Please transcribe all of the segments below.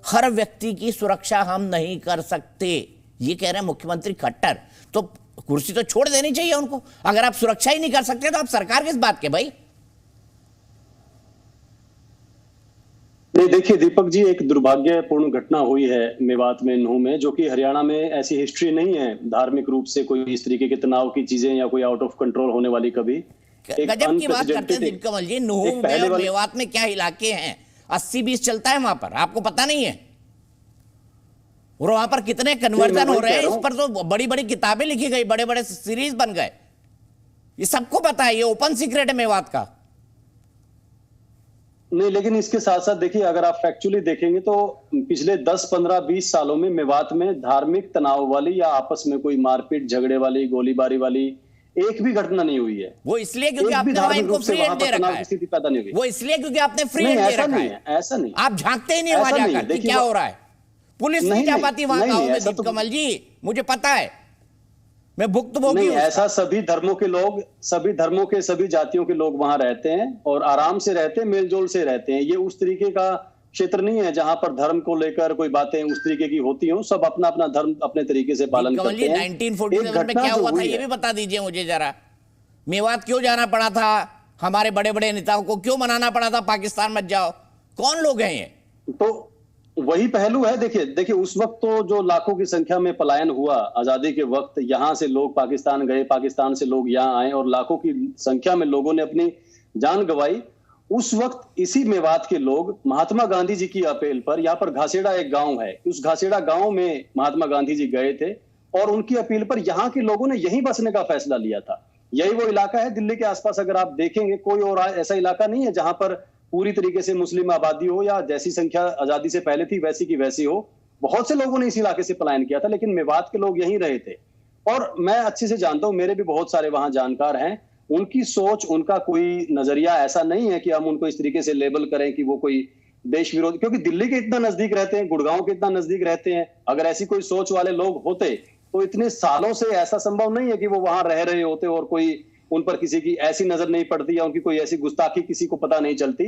हर व्यक्ति की सुरक्षा हम नहीं कर सकते, ये कह रहे हैं मुख्यमंत्री खट्टर। तो कुर्सी तो छोड़ देनी चाहिए उनको। अगर आप सुरक्षा ही नहीं कर सकते तो आप सरकार किस बात के भाई? नहीं, देखिए दीपक जी, एक दुर्भाग्यपूर्ण घटना हुई है मेवात में, नूह में, जो कि हरियाणा में ऐसी हिस्ट्री नहीं है धार्मिक रूप से कोई इस तरीके के तनाव की चीजें या कोई आउट ऑफ कंट्रोल होने वाली कभी। गजब की बात करते हैं नीलकमल जी। नूह में और मेवात में क्या इलाके हैं, 80-20 चलता है वहां पर, आपको पता नहीं है? और वहां पर कितने कन्वर्जन हो रहे हैं, इस पर तो बड़ी बड़ी किताबें लिखी गई, बड़े बड़े सीरीज बन गए, ये सबको पता है, ये ओपन सीक्रेट है मेवात का। नहीं, लेकिन इसके साथ साथ देखिए, अगर आप फैक्चुअली देखेंगे तो पिछले 10, 15, 20 सालों में मेवात में धार्मिक तनाव वाली या आपस में कोई मारपीट झगड़े वाली गोलीबारी वाली एक भी घटना नहीं हुई है। वो इसलिए क्योंकि आपने वहां इनको फ्री हैंड दे रखा है। स्थिति पैदा नहीं हुई। वो इसलिए क्योंकि आपने फ्री हैंड दे रखा है। ऐसा नहीं, आप झांकते ही नहीं वहां जाकर कि क्या हो रहा है। पुलिस नहीं जा पाती वहां गांव में दीपकमल जी, मुझे पता है, मैं भुक्तभोगी हूं। ऐसा सभी धर्मों के लोग, सभी धर्मों के सभी जातियों के लोग वहां रहते हैं और आराम से रहते हैं, मेलजोल से रहते हैं। ये उस तरीके का क्षेत्र नहीं है जहां पर धर्म को लेकर कोई बातें उस तरीके की होती हो। सब अपना अपना धर्म अपने तरीके से पालन करते हैं। 1947 में क्या हुआ था ये भी बता दीजिए मुझे जरा। मेवात क्यों जाना पड़ा था? हमारे बड़े बड़े नेताओं को क्यों मनाना पड़ा था पाकिस्तान मत जाओ? कौन लोग हैं ये? तो वही पहलू है। देखिए उस वक्त तो जो लाखों की संख्या में पलायन हुआ आजादी के वक्त, यहां से लोग पाकिस्तान गए, पाकिस्तान से लोग यहां आए और लाखों की संख्या में लोगों ने अपनी जान गंवाई। उस वक्त इसी मेवात के लोग महात्मा गांधी जी की अपील पर, यहाँ पर घासेड़ा एक गांव है, उस घासेड़ा गांव में महात्मा गांधी जी गए थे और उनकी अपील पर यहाँ के लोगों ने यहीं बसने का फैसला लिया था। यही वो इलाका है दिल्ली के आसपास, अगर आप देखेंगे कोई और ऐसा इलाका नहीं है जहां पर पूरी तरीके से मुस्लिम आबादी हो या जैसी संख्या आजादी से पहले थी वैसी की वैसी हो। बहुत से लोगों ने इस इलाके से पलायन किया था, लेकिन मेवात के लोग यहीं रहे थे। और मैं अच्छे से जानता हूं, मेरे भी बहुत सारे वहां जानकार हैं, उनकी सोच, उनका कोई नजरिया ऐसा नहीं है कि हम उनको इस तरीके से लेबल करें कि वो कोई देश विरोधी, क्योंकि दिल्ली के इतना नजदीक रहते हैं, गुड़गांव के इतना नजदीक रहते हैं। अगर ऐसी कोई सोच वाले लोग होते तो इतने सालों से ऐसा संभव नहीं है कि वो वहां रह रहे होते और कोई उन पर किसी की ऐसी नजर नहीं पड़ती या उनकी कोई ऐसी गुस्ताखी किसी को पता नहीं चलती।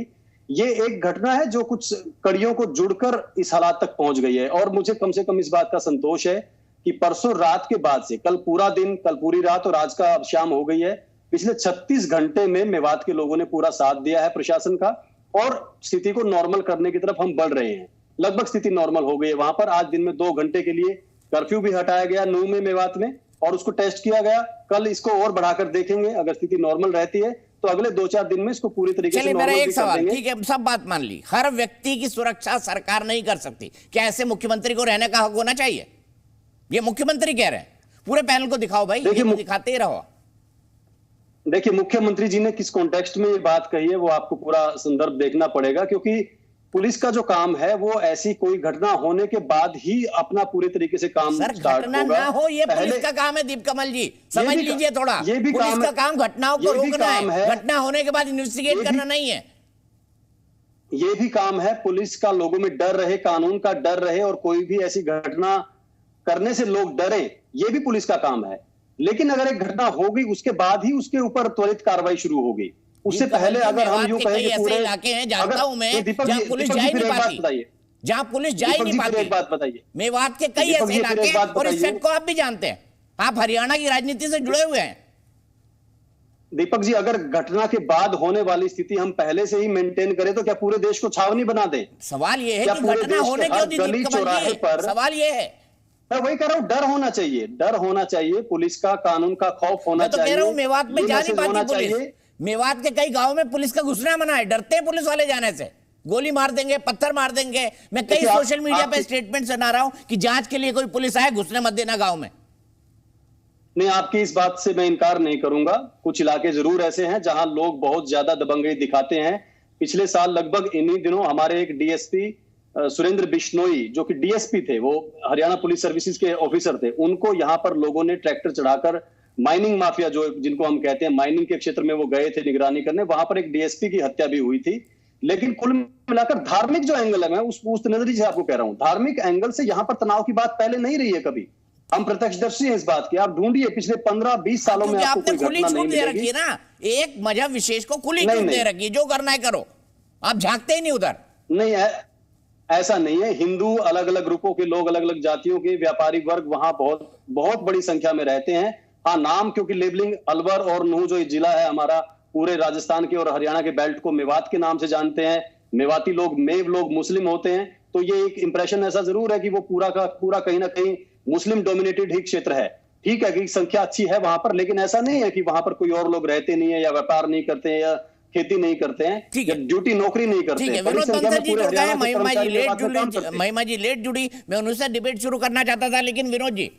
ये एक घटना है जो कुछ कड़ियों को जुड़कर इस हालात तक पहुंच गई है। और मुझे कम से कम इस बात का संतोष है कि परसों रात के बाद से कल पूरा दिन, कल पूरी रात और आज का शाम हो गई है, पिछले 36 घंटे में मेवात के लोगों ने पूरा साथ दिया है प्रशासन का और स्थिति को नॉर्मल करने की तरफ हम बढ़ रहे हैं। लगभग स्थिति नॉर्मल हो गई है वहां पर। आज दिन में 2 घंटे के लिए कर्फ्यू भी हटाया गया नूह में, मेवात में, और उसको टेस्ट किया गया। कल इसको और बढ़ाकर देखेंगे, अगर स्थिति नॉर्मल रहती है तो अगले 2-4 दिन में इसको पूरी तरीके से मेरा एक सवाल, ठीक है सब बात मान ली, हर व्यक्ति की सुरक्षा सरकार नहीं कर सकती, क्या ऐसे मुख्यमंत्री को रहने का हक होना चाहिए? ये मुख्यमंत्री कह रहे हैं। पूरे पैनल को दिखाओ भाई, दिखाते ही रहो। देखिए मुख्यमंत्री जी ने किस कॉन्टेक्स्ट में ये बात कही है वो आपको पूरा संदर्भ देखना पड़ेगा, क्योंकि पुलिस का जो काम है वो ऐसी कोई घटना होने के बाद ही अपना पूरे तरीके से काम स्टार्ट होगा। ना हो ये पुलिस का काम है दीपकमल जी, समझ लीजिए थोड़ा। ये भी पुलिस का काम घटनाओं को रोकना है, घटना होने के बाद इन्वेस्टिगेट करना नहीं है। ये भी काम है पुलिस का, लोगों में डर रहे, कानून का डर रहे और कोई भी ऐसी घटना करने से लोग डरे, ये भी पुलिस का काम है। लेकिन अगर एक घटना होगी उसके बाद ही उसके ऊपर त्वरित कार्रवाई शुरू होगी। उससे पहले अगर हम यूं कहें कि पूरे इलाके हैं जानता हूं मैं जहां पुलिस जा ही नहीं पाती, जहां पुलिस जा ही नहीं पाती। एक बात बताइए, मेवात के कई ऐसे इलाके हैं और इस सेट को आप भी जानते हैं, आप हरियाणा की राजनीति से जुड़े हुए हैं। दीपक जी, अगर घटना के बाद होने वाली स्थिति हम पहले से ही मेंटेन करें तो क्या पूरे देश को छावनी बना दें? सवाल ये है कि घटना होने क्यों दी दीपकमल जी? सवाल ये है, मैं वही कह रहा हूं, डर होना चाहिए, डर होना चाहिए, पुलिस का, कानून का खौफ होना चाहिए। मैं तो कह रहा हूं मेवात में जा नहीं पाती पुलिस। मेवात के कई गांव में पुलिस का घुसना मना है, डरते हैं पुलिस वाले जाने से, गोली मार देंगे, पत्थर मार देंगे। मैं कई सोशल मीडिया पे स्टेटमेंट सुना रहा हूं कि जांच के लिए कोई पुलिस आए, घुसने मत देना गांव में। नहीं, आपकी इस बात से मैं इनकार नहीं करूंगा। कुछ इलाके जरूर ऐसे हैं जहां लोग बहुत ज्यादा दबंगई दिखाते हैं। पिछले साल लगभग इन्हीं दिनों हमारे एक डीएसपी सुरेंद्र बिश्नोई, जो कि डीएसपी थे, वो हरियाणा पुलिस सर्विसेज के ऑफिसर थे, उनको यहां पर लोगों ने ट्रैक्टर चढ़ाकर माइनिंग माफिया जो जिनको हम कहते हैं, माइनिंग के क्षेत्र में वो गए थे निगरानी करने, वहां पर एक डीएसपी की हत्या भी हुई थी। लेकिन कुल मिलाकर धार्मिक जो एंगल है, मैं उस नजरिए से आपको कह रहा हूं, धार्मिक एंगल से यहां पर तनाव की बात पहले नहीं रही है कभी। हम प्रत्यक्षदर्शी हैं इस बात के। आप ढूंढिए पिछले 15-20 सालों में आपको कोई घटना नहीं मिलेगी ना। एक मजहब विशेष को खुली छूट दे रखी है, जो करना है करो, आप झांकते ही नहीं उधर। नहीं है, ऐसा नहीं है। हिंदू अलग अलग ग्रुपों के लोग, अलग अलग जातियों के व्यापारी वर्ग वहां बहुत बहुत बड़ी संख्या में रहते हैं। हाँ, नाम क्योंकि लेबलिंग अलवर और नूह जो जिला है हमारा पूरे राजस्थान के और हरियाणा के बेल्ट को मेवात के नाम से जानते हैं। मेवाती लोग, मेव लोग मुस्लिम होते हैं, तो ये एक इंप्रेशन ऐसा जरूर है कि वो पूरा का पूरा कहीं ना कहीं मुस्लिम डोमिनेटेड ही क्षेत्र है। ठीक है कि संख्या अच्छी है वहां पर, लेकिन ऐसा नहीं है कि वहां पर कोई और लोग रहते नहीं है या व्यापार नहीं करते हैं या खेती नहीं करते हैं या ड्यूटी नौकरी नहीं करते हैं। महिमा जी लेट जुड़ी, मैं उनसे डिबेट शुरू करना चाहता था, लेकिन विनोद जी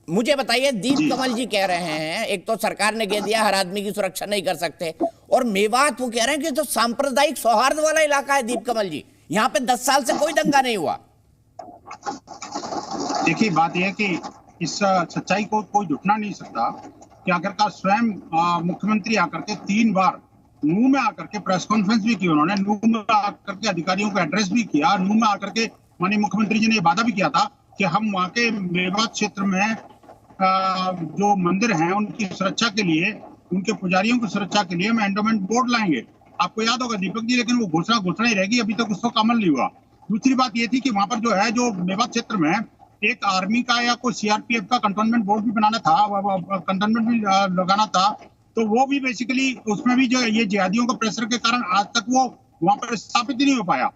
मुझे बताइए, दीप कमल जी कह रहे हैं एक तो सरकार ने कह दिया हर आदमी की सुरक्षा नहीं कर सकते, और मेवात वो कह रहे हैं कि तो सांप्रदायिक सौहार्द वाला इलाका है दीप कमल जी, यहाँ पे 10 साल से कोई दंगा नहीं हुआ। देखिए बात यह है कि इस सच्चाई को कोई झुठला नहीं सकता कि आखिरकार स्वयं मुख्यमंत्री आकर के 3 बार नूह में आकर के प्रेस कॉन्फ्रेंस भी की, उन्होंने नूह में आकर के अधिकारियों को एड्रेस भी किया, नूह में आकर के माननीय मुख्यमंत्री जी ने वादा भी किया था कि हम वहाँ के मेवात क्षेत्र में जो मंदिर हैं उनकी सुरक्षा के लिए, उनके पुजारियों की सुरक्षा के लिए हम एंडोमेंट बोर्ड लाएंगे। आपको याद होगा दीपक जी, लेकिन वो घोषणा ही रहेगी, अभी तक उसको अमल नहीं हुआ। दूसरी बात ये थी कि वहां पर जो है जो मेवात क्षेत्र में एक आर्मी का या कोई सीआरपीएफ का कंटोनमेंट बोर्ड भी बनाना था, कंटोनमेंट भी लगाना था, तो वो भी बेसिकली उसमें भी जो ये जिहादियों के प्रेशर के कारण आज तक वो वहां पर स्थापित ही नहीं हो पाया।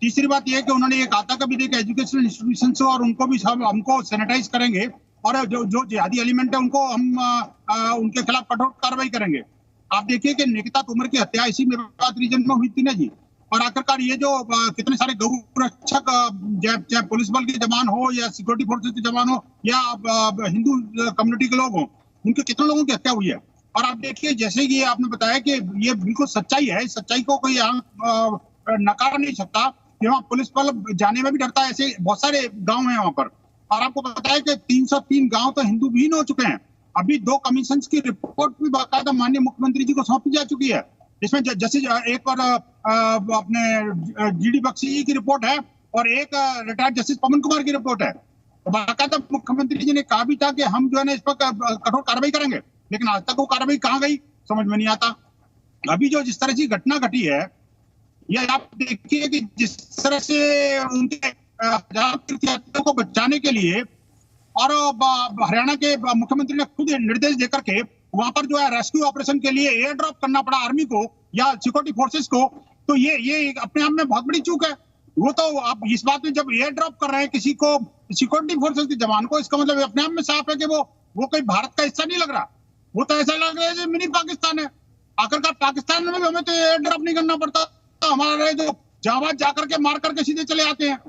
तीसरी बात यह है कि उन्होंने ये कहा था कि भी एजुकेशनल इंस्टीट्यूशन से और उनको भी सब हमको सैनिटाइज करेंगे और जो जिहादी एलिमेंट है उनको हम उनके खिलाफ कठोर कार्रवाई करेंगे। आप देखिए कि निकिता तोमर की हत्या इसी मेवात रीजन में हुई थी ना जी, और आखिरकार ये जो कितने सारे गौ रक्षक चाहे पुलिस बल के जवान हो या सिक्योरिटी फोर्सेस के जवान हो या हिंदू कम्युनिटी के लोग हो, उनके कितने लोगों की हत्या हुई है। और आप देखिए जैसे कि आपने बताया कि ये बिल्कुल सच्चाई है, सच्चाई को कोई नकार नहीं सकता कि वहाँ पुलिस बल जाने में भी डरता है। ऐसे बहुत सारे गांव हैं वहां पर, और आपको पता है कि 303 गांव तो हिंदू विहीन हो चुके हैं। अभी 2 कमीशन की रिपोर्ट भी बाकायदा माननीय मुख्यमंत्री जी को सौंपी जा चुकी है, जिसमें जैसे एक पर अपने जीडी बख्शी जी की रिपोर्ट है और एक रिटायर्ड जस्टिस पवन कुमार की रिपोर्ट है। तो बाकायदा मुख्यमंत्री जी ने कहा भी था कि हम जो है ना इस पर कठोर कार्रवाई करेंगे, लेकिन आज तक वो कार्रवाई कहाँ गई समझ में नहीं आता। अभी जो जिस तरह की घटना घटी है, ये आप देखिए कि जिस तरह से उनके तीर्थयात्रियों को बचाने के लिए और हरियाणा के मुख्यमंत्री ने खुद निर्देश देकर के वहां पर जो है रेस्क्यू ऑपरेशन के लिए एयर ड्रॉप करना पड़ा आर्मी को या सिक्योरिटी फोर्सेस को, तो ये अपने आप में बहुत बड़ी चूक है। वो तो आप इस बात में जब एयर ड्रॉप कर रहे हैं किसी को, सिक्योरिटी फोर्सेस के जवान को, इसका मतलब अपने आप में साफ है कि वो कोई भारत का हिस्सा नहीं लग रहा, वो तो ऐसा लग रहा है कि मिनी पाकिस्तान है। आखिरकार पाकिस्तान में भी हमें तो एयर ड्रॉप नहीं करना पड़ता, तो हमारे जो जाबाज जाकर के मार करके सीधे चले आते हैं,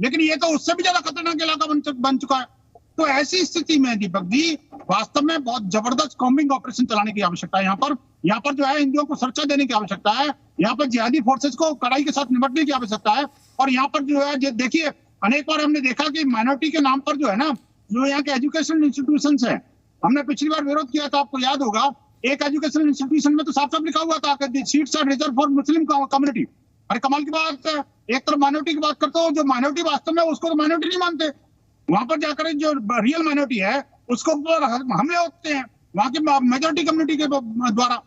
लेकिन ये तो उससे भी ज्यादा खतरनाक इलाका बन चुका है। तो ऐसी स्थिति में दीपक जी वास्तव में बहुत जबरदस्त कॉम्बिंग ऑपरेशन चलाने की आवश्यकता है। यहाँ पर जो है हिंदुओं को सुरक्षा देने की आवश्यकता है, यहाँ पर जिहादी फोर्सेस को कड़ाई के साथ निपटने की आवश्यकता है। और यहाँ पर जो है देखिए अनेक बार हमने देखा कि माइनॉरिटी के नाम पर जो है ना, जो यहाँ के एजुकेशनल इंस्टीट्यूशन है, हमने पिछली बार विरोध किया था, आपको याद होगा, एक एजुकेशनल इंस्टीट्यूशन में तो साफ साफ लिखा हुआ था कि seats are reserved for Muslim community. अरे कमाल की बात है, एक तरफ माइनॉरिटी की बात करते हो, जो माइनॉरिटी वास्तव में उसको तो माइनॉरिटी नहीं मानते, वहां पर जाकर जो रियल माइनॉरिटी है उसको हमले होते हैं वहां की मेजोरिटी कम्युनिटी के द्वारा,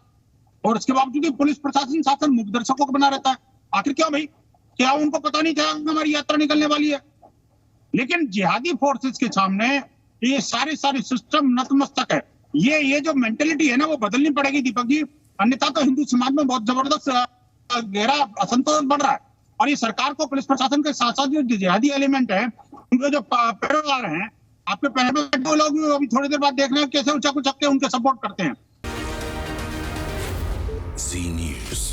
और उसके बावजूद पुलिस प्रशासन शासन मुख्य दर्शकों को बना रहता है। आखिर क्यों भाई, क्या उनको पता नहीं था हमारी यात्रा निकलने वाली है? लेकिन जिहादी फोर्सेस के सामने ये सारे सिस्टम नतमस्तक है। ये जो मेंटेलिटी है ना वो बदलनी पड़ेगी दीपक जी, अन्यथा तो हिंदू समाज में बहुत जबरदस्त गहरा असंतोष बढ़ रहा है। और ये सरकार को, पुलिस प्रशासन के साथ साथ जो जिहादी एलिमेंट है, उनके जो पैरोकार हैं, आपके पहले दो लोग अभी थोड़ी देर बाद देखना कैसे उचक के उनके सपोर्ट करते हैं। जी न्यूज़।